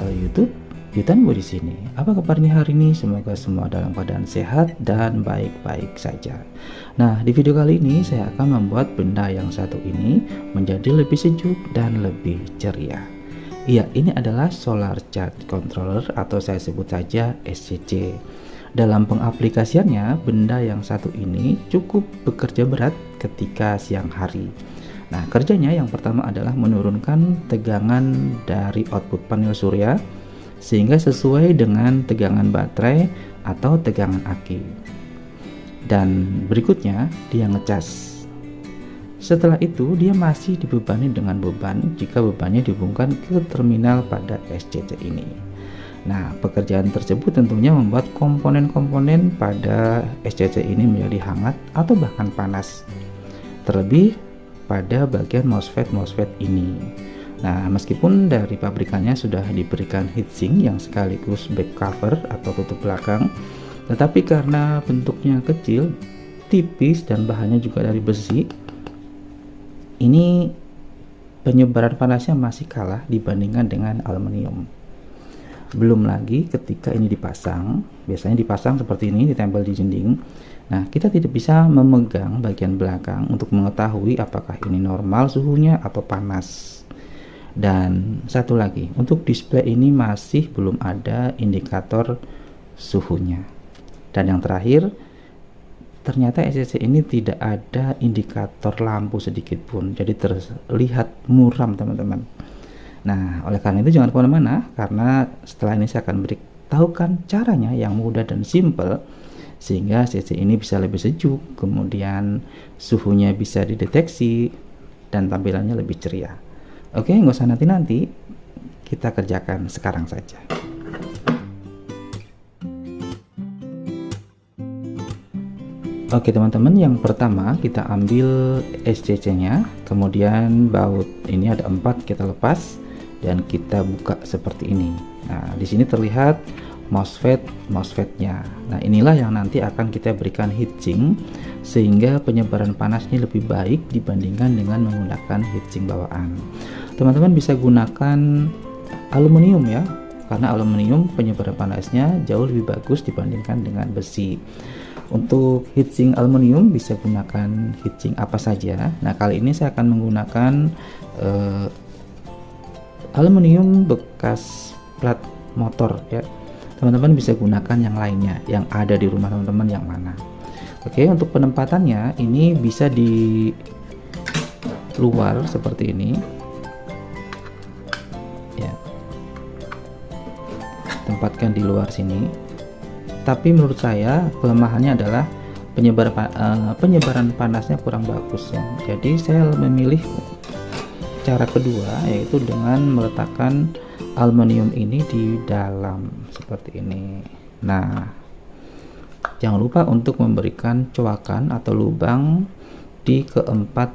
Halo YouTube, Yutanbo di sini. Apa kabarnya hari ini? Semoga semua dalam keadaan sehat dan baik-baik saja. Nah, di video kali ini saya akan membuat benda yang satu ini menjadi lebih sejuk dan lebih ceria. Iya, ini adalah Solar Charge Controller atau saya sebut saja SCC. Dalam pengaplikasiannya, benda yang satu ini cukup bekerja berat ketika siang hari. Nah, kerjanya yang pertama adalah menurunkan tegangan dari output panel surya sehingga sesuai dengan tegangan baterai atau tegangan aki. Dan berikutnya dia ngecas. Setelah itu dia masih dibebani dengan beban jika bebannya dihubungkan ke terminal pada SCC ini. Nah, pekerjaan tersebut tentunya membuat komponen-komponen pada SCC ini menjadi hangat atau bahkan panas. Terlebih pada bagian MOSFET ini. Nah, meskipun dari pabrikannya sudah diberikan heatsink yang sekaligus back cover atau tutup belakang, tetapi karena bentuknya kecil, tipis dan bahannya juga dari besi, ini penyebaran panasnya masih kalah dibandingkan dengan aluminium. Belum lagi ketika ini dipasang, biasanya dipasang seperti ini, ditempel di dinding. Nah, kita tidak bisa memegang bagian belakang untuk mengetahui apakah ini normal suhunya atau panas. Dan satu lagi, untuk display ini masih belum ada indikator suhunya. Dan yang terakhir, ternyata SCC ini tidak ada indikator lampu sedikit pun, jadi terlihat muram teman-teman. Nah, oleh karena itu jangan kemana-mana, karena setelah ini saya akan beritahukan caranya yang mudah dan simple sehingga SCC ini bisa lebih sejuk, kemudian suhunya bisa dideteksi dan tampilannya lebih ceria. Oke, nggak usah nanti-nanti, kita kerjakan sekarang saja. Oke teman-teman, yang pertama kita ambil SCC nya, kemudian baut ini ada 4, kita lepas dan kita buka seperti ini. Nah, di sini terlihat MOSFET-nya. Nah, inilah yang nanti akan kita berikan heatsink sehingga penyebaran panasnya lebih baik dibandingkan dengan menggunakan heatsink bawaan. Teman-teman bisa gunakan aluminium ya, karena aluminium penyebaran panasnya jauh lebih bagus dibandingkan dengan besi. Untuk heatsink aluminium bisa gunakan heatsink apa saja. Nah, kali ini saya akan menggunakan aluminium bekas plat motor ya. Teman-teman bisa gunakan yang lainnya yang ada di rumah teman-teman yang mana. Oke, untuk penempatannya ini bisa di luar seperti ini ya, tempatkan di luar sini. Tapi menurut saya kelemahannya adalah penyebaran panasnya kurang bagus ya. Jadi saya memilih cara kedua, yaitu dengan meletakkan aluminium ini di dalam seperti ini. Nah, jangan lupa untuk memberikan coakan atau lubang di keempat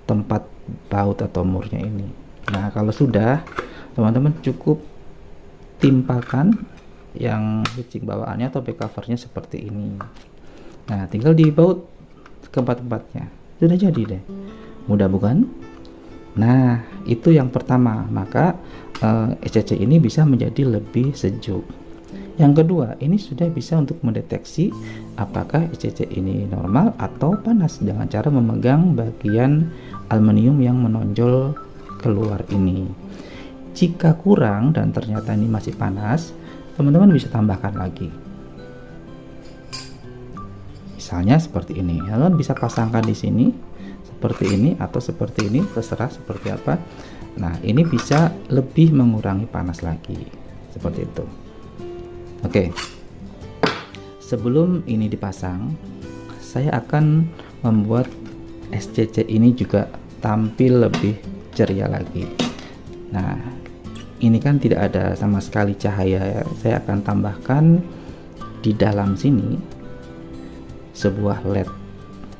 tempat baut atau murnya ini. Nah, kalau sudah, teman-teman cukup timpakan yang heatsink bawaannya atau back covernya seperti ini. Nah, tinggal dibaut keempat-tempatnya. Sudah jadi deh. Mudah bukan? Nah, itu yang pertama, maka SCC ini bisa menjadi lebih sejuk. Yang kedua, ini sudah bisa untuk mendeteksi apakah SCC ini normal atau panas dengan cara memegang bagian aluminium yang menonjol keluar ini. Jika kurang dan ternyata ini masih panas, teman-teman bisa tambahkan lagi. Misalnya seperti ini, kalian bisa pasangkan di sini seperti ini atau seperti ini, terserah seperti apa. Nah, ini bisa lebih mengurangi panas lagi seperti itu. Oke, sebelum ini dipasang, saya akan membuat SCC ini juga tampil lebih ceria lagi. Nah, ini kan tidak ada sama sekali cahaya ya. Saya akan tambahkan di dalam sini sebuah LED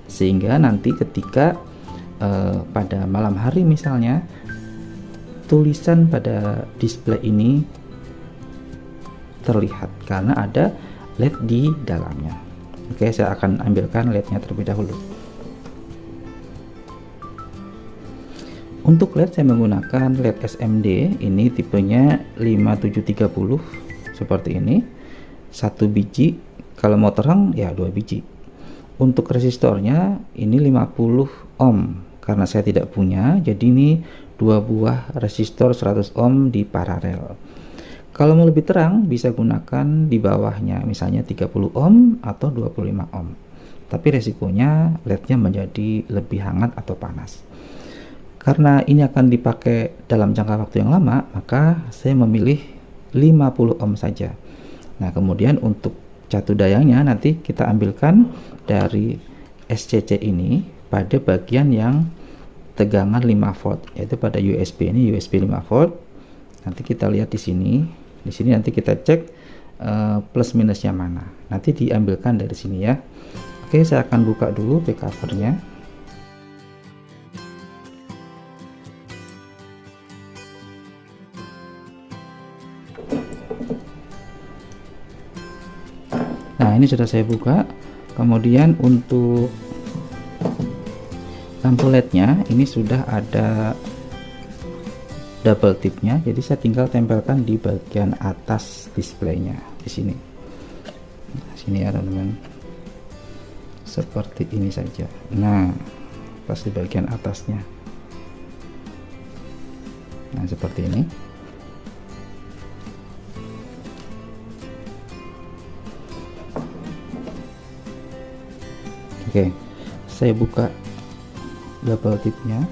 sehingga nanti ketika pada malam hari misalnya, tulisan pada display ini terlihat karena ada LED di dalamnya. Oke, saya akan ambilkan LED-nya terlebih dahulu. Untuk LED saya menggunakan LED SMD, ini tipenya 5730 seperti ini, satu biji. Kalau mau terang ya 2 biji. Untuk resistornya ini 50 ohm, karena saya tidak punya, jadi ini 2 buah resistor 100 ohm di paralel. Kalau mau lebih terang bisa gunakan di bawahnya, misalnya 30 ohm atau 25 ohm. Tapi resikonya LED-nya menjadi lebih hangat atau panas. Karena ini akan dipakai dalam jangka waktu yang lama, maka saya memilih 50 ohm saja. Nah, kemudian untuk catu dayangnya nanti kita ambilkan dari SCC ini pada bagian yang tegangan 5 volt, yaitu pada USB ini, USB 5 volt. Nanti kita lihat di sini. Di sini nanti kita cek plus minusnya mana. Nanti diambilkan dari sini ya. Oke, saya akan buka dulu back covernya. Nah, ini sudah saya buka. Kemudian untuk lampu LED-nya ini sudah ada double tipnya, jadi saya tinggal tempelkan di bagian atas displaynya di sini. Nah, sini ya teman-teman, seperti ini saja. Nah, pas di bagian atasnya, nah seperti ini. Oke, saya buka double tipnya.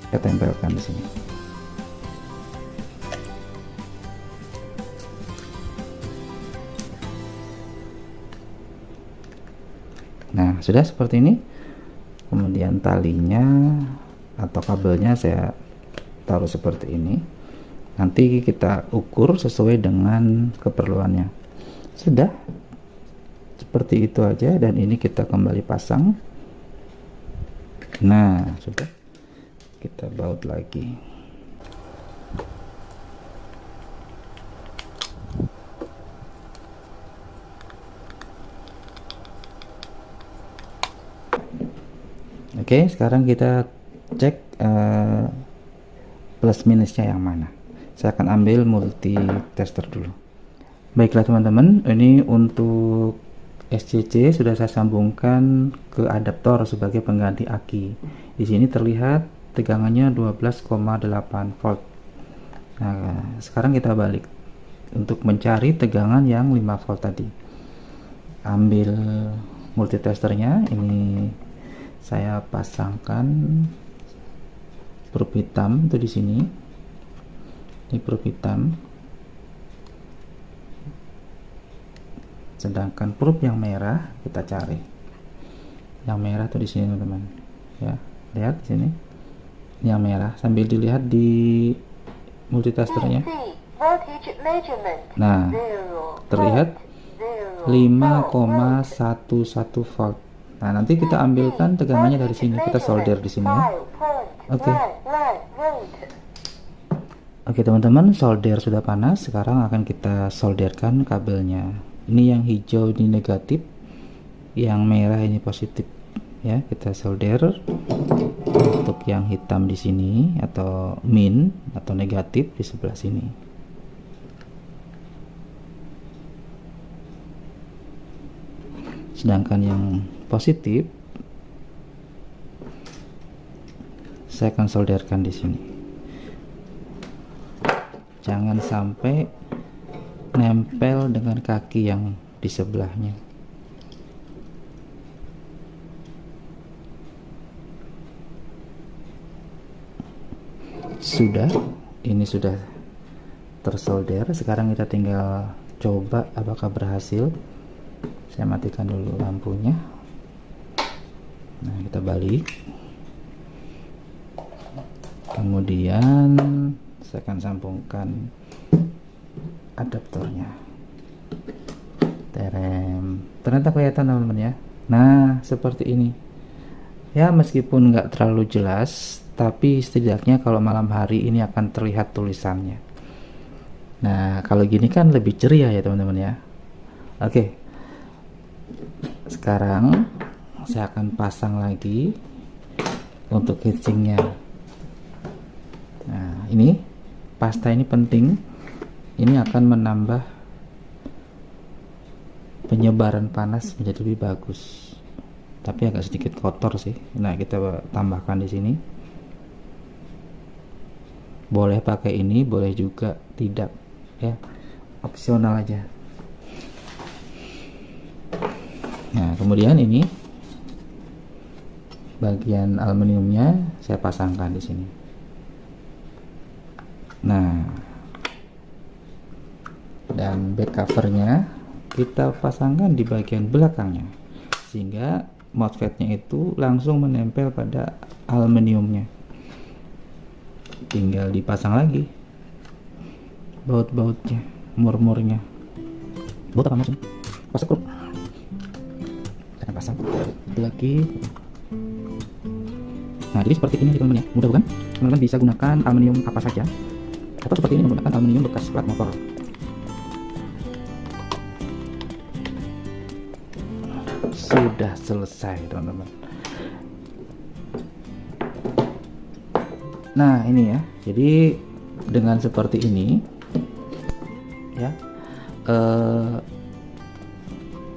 Saya tempelkan di sini. Nah, sudah seperti ini. Kemudian talinya atau kabelnya saya taruh seperti ini. Nanti kita ukur sesuai dengan keperluannya. Sudah seperti itu aja, dan ini kita kembali pasang. Nah, sudah. Kita baut lagi. Oke, sekarang kita cek plus minusnya yang mana. Saya akan ambil multi tester dulu. Baiklah teman-teman, ini untuk SCC sudah saya sambungkan ke adaptor sebagai pengganti aki. Di sini terlihat tegangannya 12,8 volt. Nah, sekarang kita balik untuk mencari tegangan yang 5 volt tadi. Ambil multitesternya, ini saya pasangkan probe hitam itu di sini. Ini probe hitam. Sedangkan probe yang merah kita cari. Yang merah tuh di sini teman-teman. Ya, lihat di sini. Yang merah sambil dilihat di multitesternya. Nah, terlihat 5,11 volt. Nah, nanti kita ambilkan tegangannya dari sini. Kita solder di sini ya. Oke. Oke teman-teman, solder sudah panas. Sekarang akan kita solderkan kabelnya. Ini yang hijau ini negatif, yang merah ini positif. Ya, kita solder. Untuk yang hitam di sini atau min atau negatif di sebelah sini. Sedangkan yang positif saya akan solderkan di sini. Jangan sampai nempel dengan kaki yang di sebelahnya. Sudah, ini sudah tersolder. Sekarang kita tinggal coba apakah berhasil. Saya matikan dulu lampunya. Nah, kita balik. Kemudian saya akan sambungkan adaptornya. Terem. Ternyata kelihatan teman-teman ya. Nah, seperti ini. Ya, meskipun nggak terlalu jelas, tapi setidaknya kalau malam hari ini akan terlihat tulisannya. Nah, kalau gini kan lebih ceria ya teman-teman ya. Oke. Sekarang saya akan pasang lagi untuk heatsinknya. Nah, ini pasta ini penting, ini akan menambah penyebaran panas menjadi lebih bagus, tapi agak sedikit kotor sih. Nah, kita tambahkan di sini. Boleh pakai ini, boleh juga tidak, ya, opsional aja. Nah, kemudian ini bagian aluminiumnya saya pasangkan di sini. Nah, dan back covernya kita pasangkan di bagian belakangnya, sehingga MOSFET-nya itu langsung menempel pada aluminiumnya. Tinggal dipasang lagi baut-bautnya, mur-murnya. Baut apa maksudnya? Pas skrup. Saya pasang lagi. Nah, jadi seperti ini teman-teman ya. Mudah bukan? Teman-teman bisa gunakan aluminium apa saja, atau seperti ini menggunakan aluminium bekas plat motor. Sudah selesai teman-teman. Nah, ini ya, jadi dengan seperti ini ya,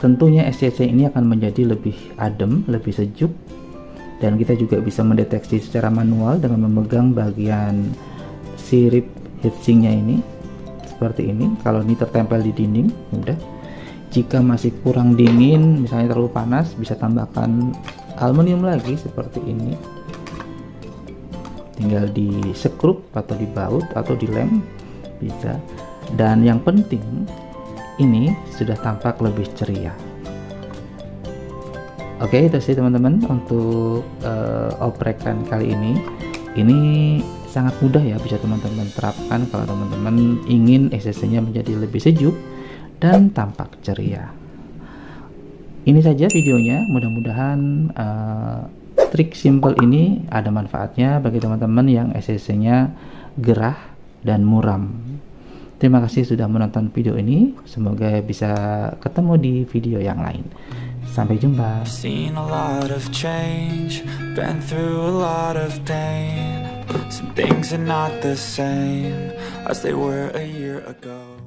tentunya SCC ini akan menjadi lebih adem, lebih sejuk, dan kita juga bisa mendeteksi secara manual dengan memegang bagian sirip heatsinknya ini seperti ini. Kalau ini tertempel di dinding, udah. Jika masih kurang dingin, misalnya terlalu panas, bisa tambahkan aluminium lagi seperti ini. Tinggal di skrup atau dibaut atau dilem bisa. Dan yang penting, ini sudah tampak lebih ceria. Oke, itu sih teman-teman untuk oprekan kali ini. Ini sangat mudah ya, bisa teman-teman terapkan kalau teman-teman ingin SCC-nya menjadi lebih sejuk dan tampak ceria. Ini saja videonya, mudah-mudahan trik simple ini ada manfaatnya bagi teman-teman yang SCC-nya gerah dan muram. Terima kasih sudah menonton video ini, semoga bisa ketemu di video yang lain. Sampai jumpa. Seen a lot of change, been through a lot of pain. Some things are not the same as they were a year ago.